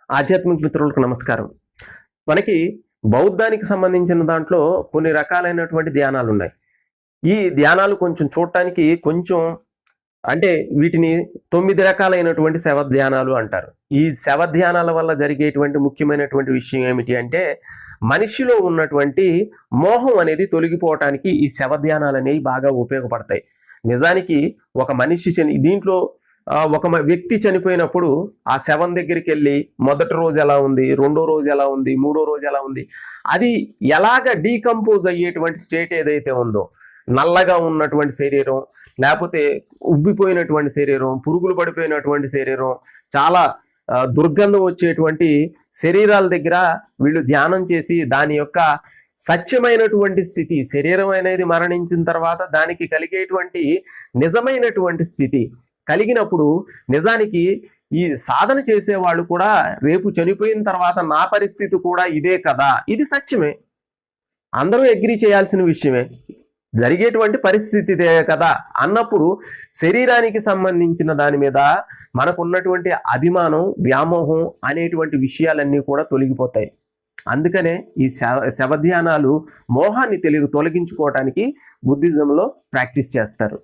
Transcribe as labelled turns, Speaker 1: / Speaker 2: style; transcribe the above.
Speaker 1: ఆధ్యాత్మిక మిత్రులకు నమస్కారం. మనకి బౌద్ధానికి సంబంధించిన దాంట్లో కొన్ని రకాలైనటువంటి ధ్యానాలు ఉన్నాయి. ఈ ధ్యానాలు కొంచెం చూడటానికి కొంచెం అంటే వీటిని 9 రకాలైనటువంటి శవ ధ్యానాలు అంటారు. ఈ శవ ధ్యానాల వల్ల జరిగేటువంటి ముఖ్యమైనటువంటి విషయం ఏమిటి అంటే మనిషిలో ఉన్నటువంటి మోహం అనేది తొలగిపోవటానికి ఈ శవ ధ్యానాలు అనేవి బాగా ఉపయోగపడతాయి. నిజానికి ఒక మనిషి దీంట్లో ఒక వ్యక్తి చనిపోయినప్పుడు ఆ శవం దగ్గరికి వెళ్ళి మొదటి రోజు ఎలా ఉంది, రెండో రోజు ఎలా ఉంది, మూడో రోజు ఎలా ఉంది, అది ఎలాగ డీకంపోజ్ అయ్యేటువంటి స్టేట్ ఏదైతే ఉందో, నల్లగా ఉన్నటువంటి శరీరం, లేకపోతే ఉబ్బిపోయినటువంటి శరీరం, పురుగులు పడిపోయినటువంటి శరీరం, చాలా దుర్గంధం వచ్చేటువంటి శరీరాల దగ్గర వీళ్ళు ధ్యానం చేసి దాని యొక్క సత్యమైనటువంటి స్థితి, శరీరం అనేది మరణించిన తర్వాత దానికి కలిగేటువంటి నిజమైనటువంటి స్థితి కలిగినప్పుడు నిజానికి ఈ సాధన చేసేవాళ్ళు కూడా రేపు చనిపోయిన తర్వాత నా పరిస్థితి కూడా ఇదే కదా, ఇది సత్యమే, అందరూ అగ్రీ చేయాల్సిన విషయమే, జరిగేటువంటి పరిస్థితి ఇదే కదా అన్నప్పుడు శరీరానికి సంబంధించిన దాని మీద మనకున్నటువంటి అభిమానం, వ్యామోహం అనేటువంటి విషయాలన్నీ కూడా తొలగిపోతాయి. అందుకనే ఈ శవధ్యానాలు మోహాన్ని తొలగించుకోవటానికి బుద్ధిజంలో ప్రాక్టీస్ చేస్తారు.